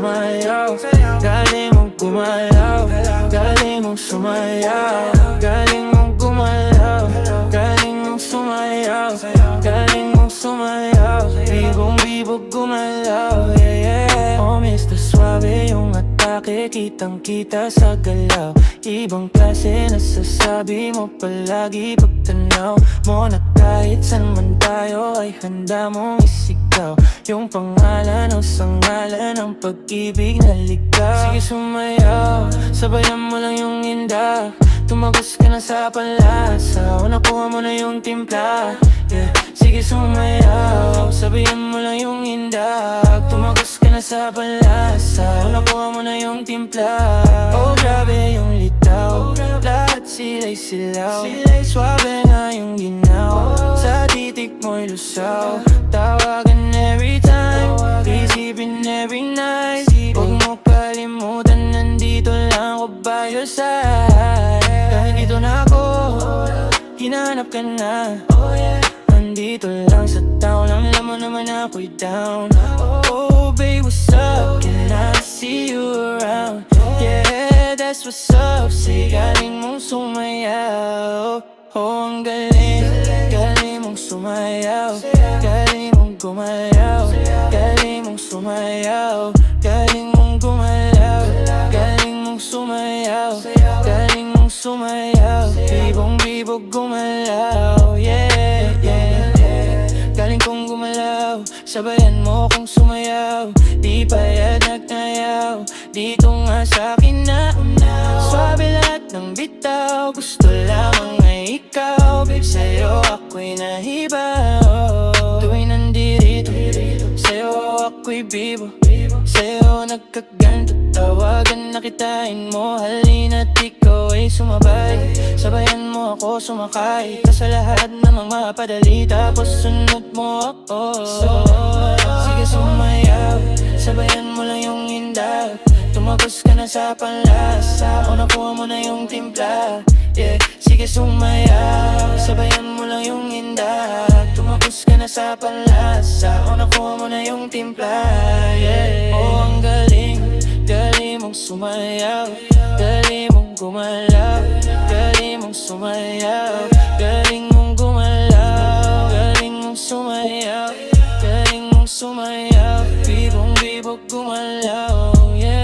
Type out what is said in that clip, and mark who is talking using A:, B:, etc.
A: sumayaw, galing mong gumalaw, galing mong sumayaw, galing mong gumalaw, galing mong sumayaw, galing mong sumayaw, bibong-bibog gumalaw, yeah, yeah. Oh, Mr. Suave, yung atake, kitang-kita sa galaw. Ibang klase, nasasabi mo palagi pagtanaw mo na kahit saan man tayo ay handa mong isigaw yung pangalan o sangalan ng pag-ibig na ligaw. Sige sumayaw, sabayan mo lang yung indak, tumagos ka na sa palasa o nakuha mo na yung timpla, yeah. Sige sumayaw, sabayan mo lang yung indak, tumagos ka na sa palasa o nakuha mo na yung timpla. Oh grabe yung litaw, lahat sila'y silaw, sila'y swabe nga yung ginaw, sa titik mo'y lusaw, tawagan every time, isipin every night. Huwag mo kalimutan, nandito lang ako by your side. Kahit dito na ako, hinahanap ka na, nandito lang sa town, alam mo naman ako'y down. Oh babe, what's up? Can I see you around? Yeah, that's what's up. Say galing mong sumayaw. Oh, ang galing, galing mong sumayaw, galing mong gumalaw, galing mong sumayaw, galing mong gumalaw, galing mong sumayaw, galing mong sumayaw, bibong-bibog gumalaw, yeah, yeah, yeah. Galing kong gumalaw, sabayan mo kong sumayaw, di payad nagnayaw, dito nga sa'kin na unaw. Swabe lahat ng bitaw, gusto lamang ay ikaw, babe, sa'yo ako'y nahibaw. Tuwing nandito, sa'yo ako'y bibo, sa'yo nagkaganto, tawagan na kitain mo, halina't ikaw ay sumabay, sabayan mo ako sumakay, ka sa lahat ng mga padali, tapos sunod mo ako. Sige sumayaw, sabayan mo lang yung indak, tumagos ka na sa panlasa o nakuha mo na yung timpla, yeah. Sige sumayaw, sabayan mo lang yung indak, tumagos ka na sa panlasa o nakuha mo na yung timpla, yeah. Oh, ang galing, galing mong sumayaw, galing mong gumalaw, galing mong sumayaw, galing mong gumalaw, galing mong sumayaw, galing mong sumayaw, bibong-bibog gumalaw, yeah.